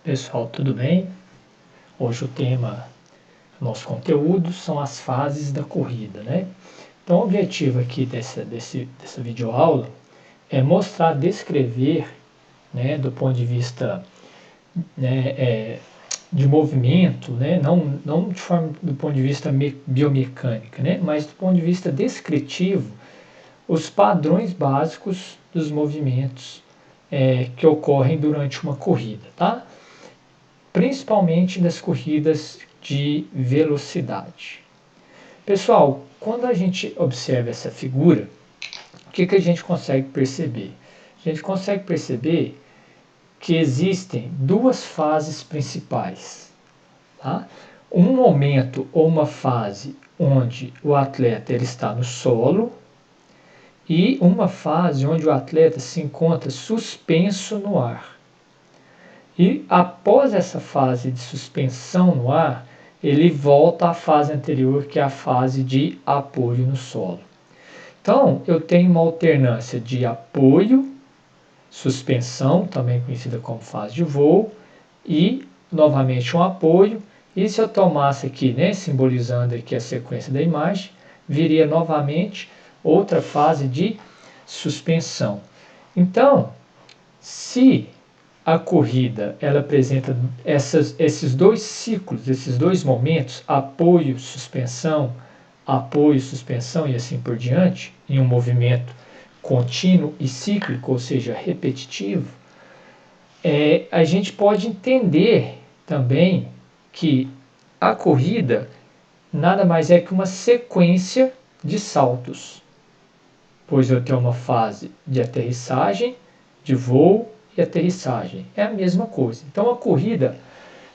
Pessoal, tudo bem? Hoje o tema do nosso conteúdo são as fases da corrida, né? Então o objetivo aqui dessa videoaula é mostrar, descrever, né, do ponto de vista, né, de movimento, né, não de forma do ponto de vista biomecânica, né, mas do ponto de vista descritivo, os padrões básicos dos movimentos que ocorrem durante uma corrida, tá? Principalmente das corridas de velocidade. Pessoal, quando a gente observa essa figura, o que a gente consegue perceber? A gente consegue perceber que existem duas fases principais. Tá? Um momento ou uma fase onde o atleta ele está no solo e uma fase onde o atleta se encontra suspenso no ar. E após essa fase de suspensão no ar, ele volta à fase anterior, que é a fase de apoio no solo. Então, eu tenho uma alternância de apoio, suspensão, também conhecida como fase de voo, e novamente um apoio. E se eu tomasse aqui, né, simbolizando aqui a sequência da imagem, viria novamente outra fase de suspensão. Então, se a corrida ela apresenta esses dois ciclos, esses dois momentos, apoio, suspensão e assim por diante, em um movimento contínuo e cíclico, ou seja, repetitivo, a gente pode entender também que a corrida nada mais é que uma sequência de saltos, pois eu tenho uma fase de aterrissagem, de voo e aterrissagem. É a mesma coisa. Então a corrida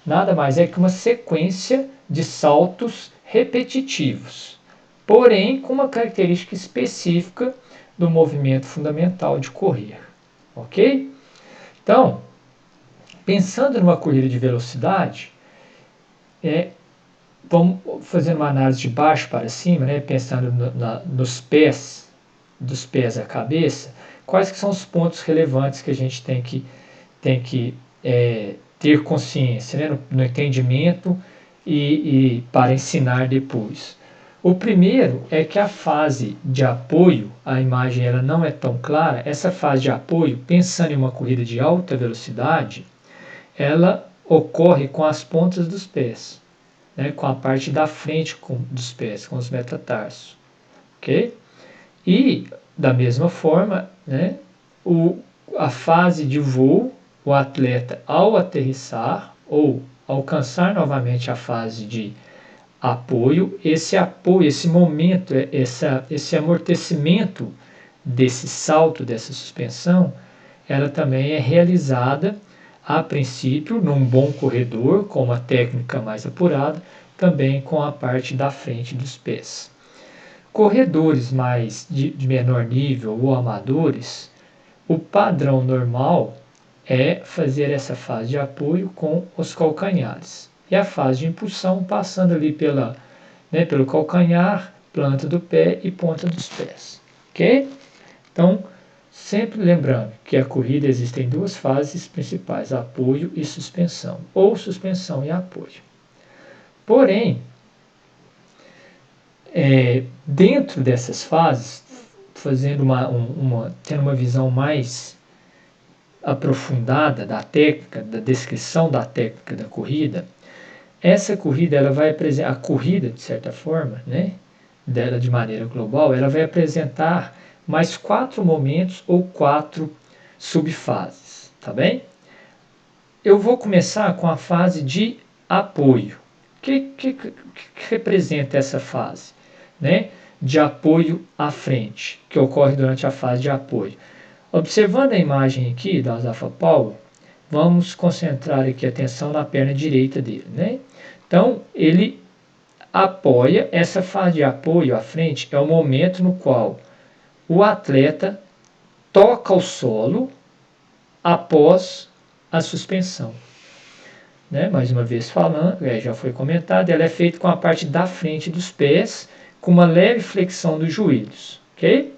nada mais é que uma sequência de saltos repetitivos, porém com uma característica específica do movimento fundamental de correr. Ok? Então, pensando numa corrida de velocidade, vamos fazer uma análise de baixo para cima, né, pensando nos pés, dos pés à cabeça, quais que são os pontos relevantes que a gente tem que ter consciência, né, no entendimento e para ensinar depois. O primeiro é que a fase de apoio, a imagem ela não é tão clara, essa fase de apoio, pensando em uma corrida de alta velocidade, ela ocorre com as pontas dos pés, né, com a parte da frente dos pés, com os metatarsos. Ok? E, da mesma forma, né, a fase de voo, o atleta ao aterrissar ou alcançar novamente a fase de apoio, esse momento, esse amortecimento desse salto, dessa suspensão, ela também é realizada a princípio num bom corredor, com uma técnica mais apurada, também com a parte da frente dos pés. Corredores mais de menor nível ou amadores, o padrão normal é fazer essa fase de apoio com os calcanhares. E a fase de impulsão passando ali pelo calcanhar, planta do pé e ponta dos pés. Ok? Então, sempre lembrando que a corrida existem duas fases principais, apoio e suspensão, ou suspensão e apoio. Porém, dentro dessas fases, tendo uma visão mais aprofundada da técnica, da descrição da técnica da corrida, essa corrida ela vai apresentar, a corrida de certa forma, né, dela de maneira global, ela vai apresentar mais 4 momentos ou 4 subfases, tá bem? Eu vou começar com a fase de apoio. O que representa essa fase? Né? De apoio à frente, que ocorre durante a fase de apoio. Observando a imagem aqui da Asafa Powell, vamos concentrar aqui a atenção na perna direita dele. Né? Então, ele apoia, essa fase de apoio à frente é o momento no qual o atleta toca o solo após a suspensão. Né? Mais uma vez falando, já foi comentado, ela é feita com a parte da frente dos pés, com uma leve flexão dos joelhos. Ok?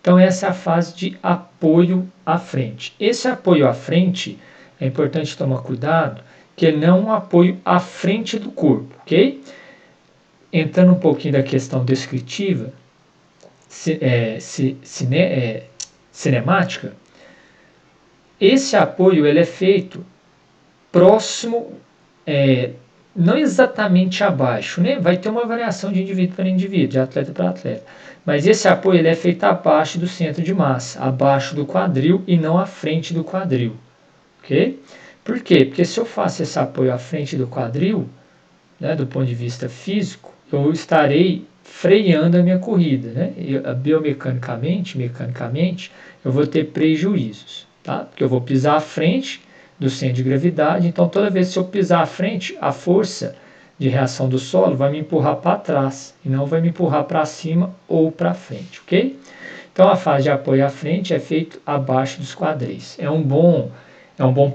Então essa é a fase de apoio à frente. Esse apoio à frente é importante tomar cuidado que ele não é um apoio à frente do corpo, ok? Entrando um pouquinho da questão descritiva, cinemática, esse apoio ele é feito próximo, não exatamente abaixo, né? Vai ter uma variação de indivíduo para indivíduo, de atleta para atleta, mas esse apoio ele é feito abaixo do centro de massa, abaixo do quadril e não à frente do quadril, ok? Por quê? Porque se eu faço esse apoio à frente do quadril, né, do ponto de vista físico, eu estarei freando a minha corrida, né? Mecanicamente, eu vou ter prejuízos, tá? Porque eu vou pisar à frente do centro de gravidade, então toda vez que eu pisar à frente, a força de reação do solo vai me empurrar para trás e não vai me empurrar para cima ou para frente, ok? Então a fase de apoio à frente é feita abaixo dos quadris, é um bom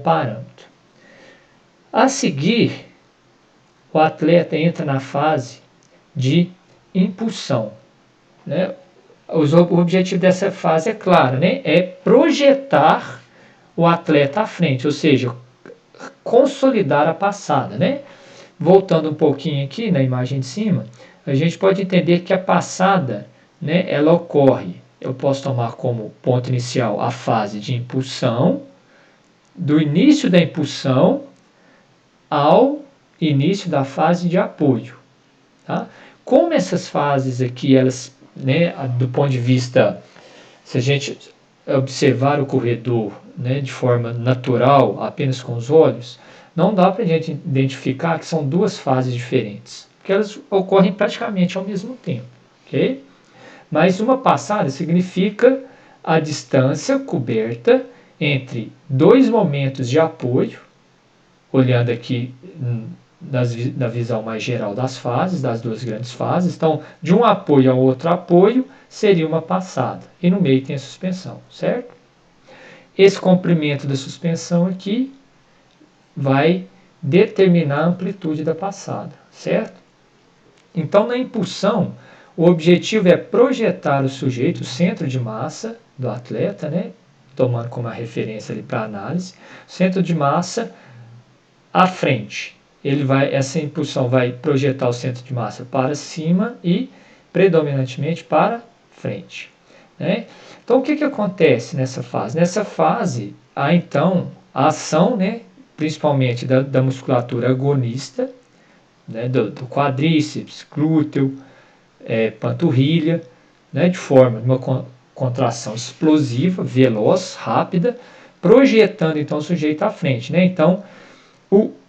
parâmetro. A seguir, o atleta entra na fase de impulsão, né? O objetivo dessa fase é claro, né? É projetar o atleta à frente, ou seja, consolidar a passada, né? Voltando um pouquinho aqui na imagem de cima, a gente pode entender que a passada, né, ela ocorre, eu posso tomar como ponto inicial a fase de impulsão, do início da impulsão ao início da fase de apoio, tá? Como essas fases aqui, elas, né, do ponto de vista, se a gente observar o corredor, né, de forma natural, apenas com os olhos, não dá para a gente identificar que são duas fases diferentes, porque elas ocorrem praticamente ao mesmo tempo, ok? Mas uma passada significa a distância coberta entre dois momentos de apoio, olhando aqui na visão mais geral das fases, das duas grandes fases. Então, de um apoio ao outro apoio, seria uma passada. E no meio tem a suspensão, certo? Esse comprimento da suspensão aqui vai determinar a amplitude da passada, certo? Então, na impulsão, o objetivo é projetar o sujeito, o centro de massa do atleta, né? Tomando como a referência ali para análise, centro de massa à frente. Essa impulsão vai projetar o centro de massa para cima e predominantemente para frente, né? Então, o que acontece nessa fase? Nessa fase, há então a ação, né, principalmente da musculatura agonista, né, do quadríceps, glúteo, panturrilha, né, de uma contração explosiva, veloz, rápida, projetando então o sujeito à frente, né? Então,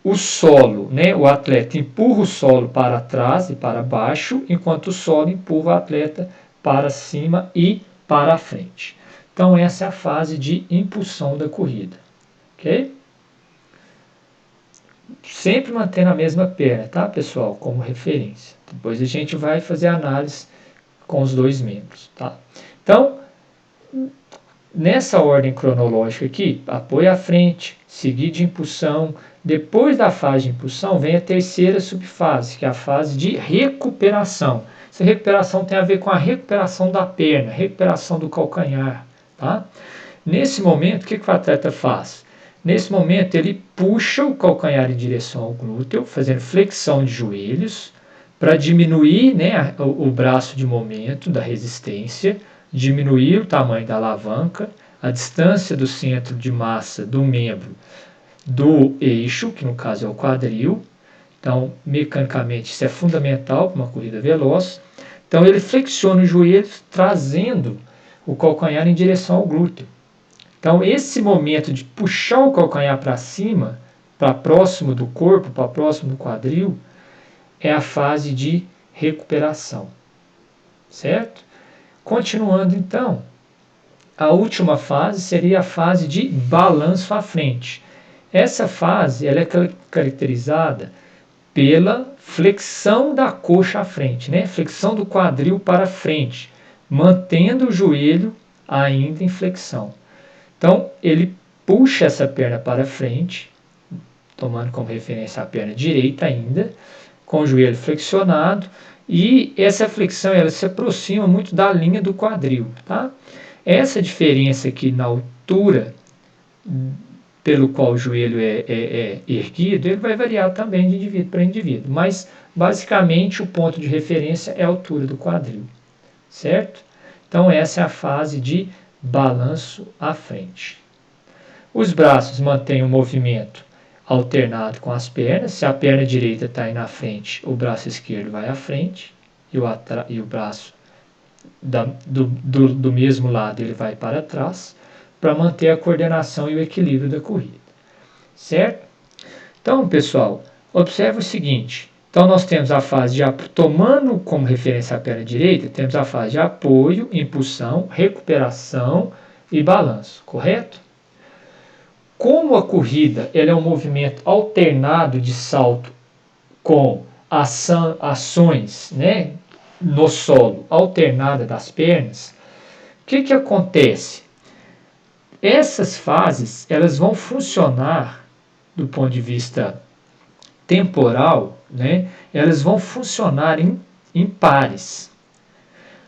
o solo, né, o atleta empurra o solo para trás e para baixo, enquanto o solo empurra o atleta para cima e para frente. Então essa é a fase de impulsão da corrida, ok? Sempre mantendo a mesma perna, tá, pessoal, como referência. Depois a gente vai fazer a análise com os dois membros, tá? Então, nessa ordem cronológica aqui, apoio à frente, seguir de impulsão. Depois da fase de impulsão vem a terceira subfase, que é a fase de recuperação. Essa recuperação tem a ver com a recuperação da perna, recuperação do calcanhar, tá? Nesse momento, o que o atleta faz? Nesse momento, ele puxa o calcanhar em direção ao glúteo, fazendo flexão de joelhos, para diminuir, né, o braço de momento da resistência, diminuir o tamanho da alavanca, a distância do centro de massa do membro do eixo, que no caso é o quadril. Então, mecanicamente, isso é fundamental para uma corrida veloz. Então, ele flexiona os joelhos, trazendo o calcanhar em direção ao glúteo. Então, esse momento de puxar o calcanhar para cima, para próximo do corpo, para próximo do quadril, é a fase de recuperação, certo? Continuando, então, a última fase seria a fase de balanço à frente. Essa fase ela é caracterizada pela flexão da coxa à frente, né? Flexão do quadril para frente, mantendo o joelho ainda em flexão. Então, ele puxa essa perna para frente, tomando como referência a perna direita ainda, com o joelho flexionado, e essa flexão ela se aproxima muito da linha do quadril, tá? Essa diferença aqui na altura pelo qual o joelho é erguido, ele vai variar também de indivíduo para indivíduo, mas basicamente o ponto de referência é a altura do quadril, certo? Então essa é a fase de balanço à frente. Os braços mantêm o movimento alternado com as pernas. Se a perna direita está aí na frente, o braço esquerdo vai à frente e o braço do mesmo lado ele vai para trás, para manter a coordenação e o equilíbrio da corrida, certo? Então, pessoal, observe o seguinte. Então, nós temos a fase de tomando como referência a perna direita, temos a fase de apoio, impulsão, recuperação e balanço, correto? Como a corrida ela é um movimento alternado de salto com ações, né, no solo, alternada das pernas, o que acontece? Essas fases elas vão funcionar do ponto de vista temporal, né? Elas vão funcionar em pares.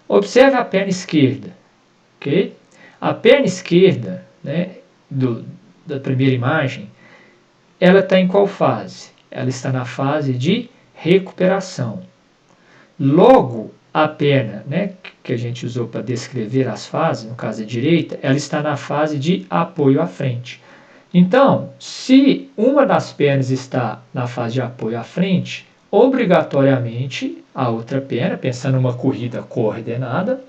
Observe a perna esquerda, ok? A perna esquerda, né, da primeira imagem, ela está em qual fase? Ela está na fase de recuperação. Logo, a perna, né, que a gente usou para descrever as fases, no caso a direita, ela está na fase de apoio à frente. Então, se uma das pernas está na fase de apoio à frente, obrigatoriamente a outra perna, pensando numa corrida coordenada,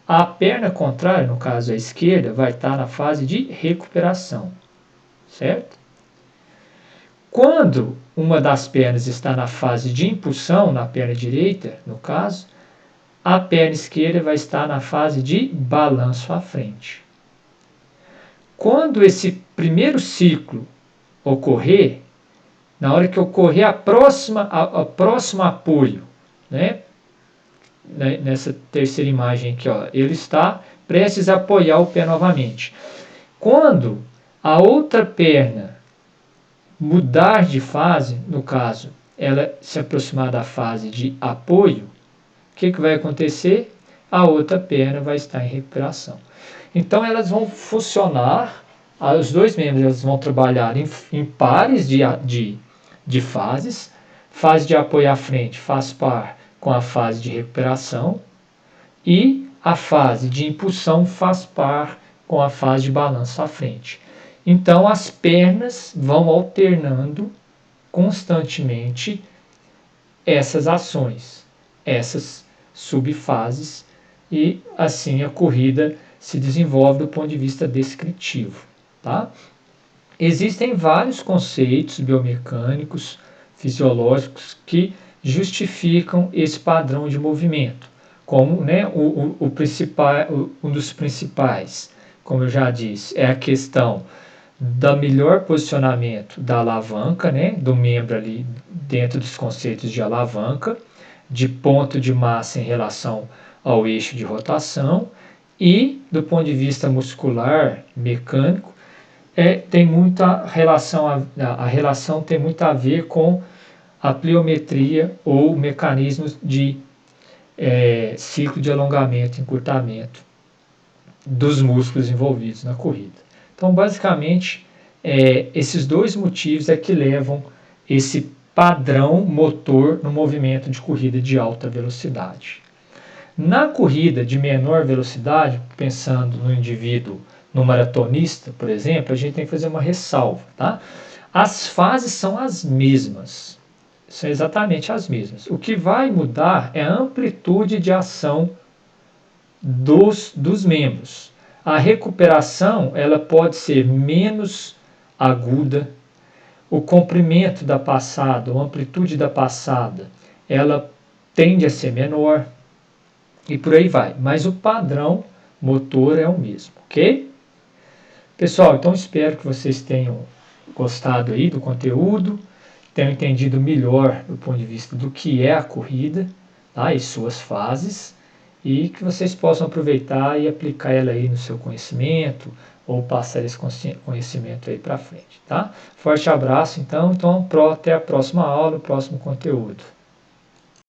a perna contrária, no caso a esquerda, vai estar na fase de recuperação, certo? Quando uma das pernas está na fase de impulsão, na perna direita, no caso, a perna esquerda vai estar na fase de balanço à frente. Quando esse primeiro ciclo ocorrer, na hora que ocorrer a próximo apoio, né? Nessa terceira imagem aqui, ó, ele está prestes a apoiar o pé novamente. Quando a outra perna mudar de fase, no caso, ela se aproximar da fase de apoio, o que vai acontecer? A outra perna vai estar em recuperação. Então elas vão funcionar, os dois membros eles vão trabalhar em pares de fases. Fase de apoio à frente faz par com a fase de recuperação e a fase de impulsão faz par com a fase de balanço à frente. Então as pernas vão alternando constantemente essas ações, essas subfases, e assim a corrida se desenvolve do ponto de vista descritivo, tá? Existem vários conceitos biomecânicos, fisiológicos que justificam esse padrão de movimento, como, né, um dos principais, como eu já disse, é a questão do melhor posicionamento da alavanca, né, do membro ali dentro dos conceitos de alavanca, de ponto de massa em relação ao eixo de rotação, e do ponto de vista muscular, mecânico, tem muita relação, a relação tem muito a ver com a pliometria ou mecanismos de ciclo de alongamento e encurtamento dos músculos envolvidos na corrida. Então, basicamente, esses dois motivos é que levam esse padrão motor no movimento de corrida de alta velocidade. Na corrida de menor velocidade, pensando no indivíduo, no maratonista, por exemplo, a gente tem que fazer uma ressalva, tá? As fases são as mesmas, são exatamente as mesmas. O que vai mudar é a amplitude de ação dos membros. A recuperação ela pode ser menos aguda, o comprimento da passada, a amplitude da passada, ela tende a ser menor e por aí vai. Mas o padrão motor é o mesmo, ok? Pessoal, então espero que vocês tenham gostado aí do conteúdo, tenham entendido melhor do ponto de vista do que é a corrida, tá? E suas fases, e que vocês possam aproveitar e aplicar ela aí no seu conhecimento ou passar esse conhecimento aí para frente, tá? Forte abraço, então até a próxima aula, o próximo conteúdo.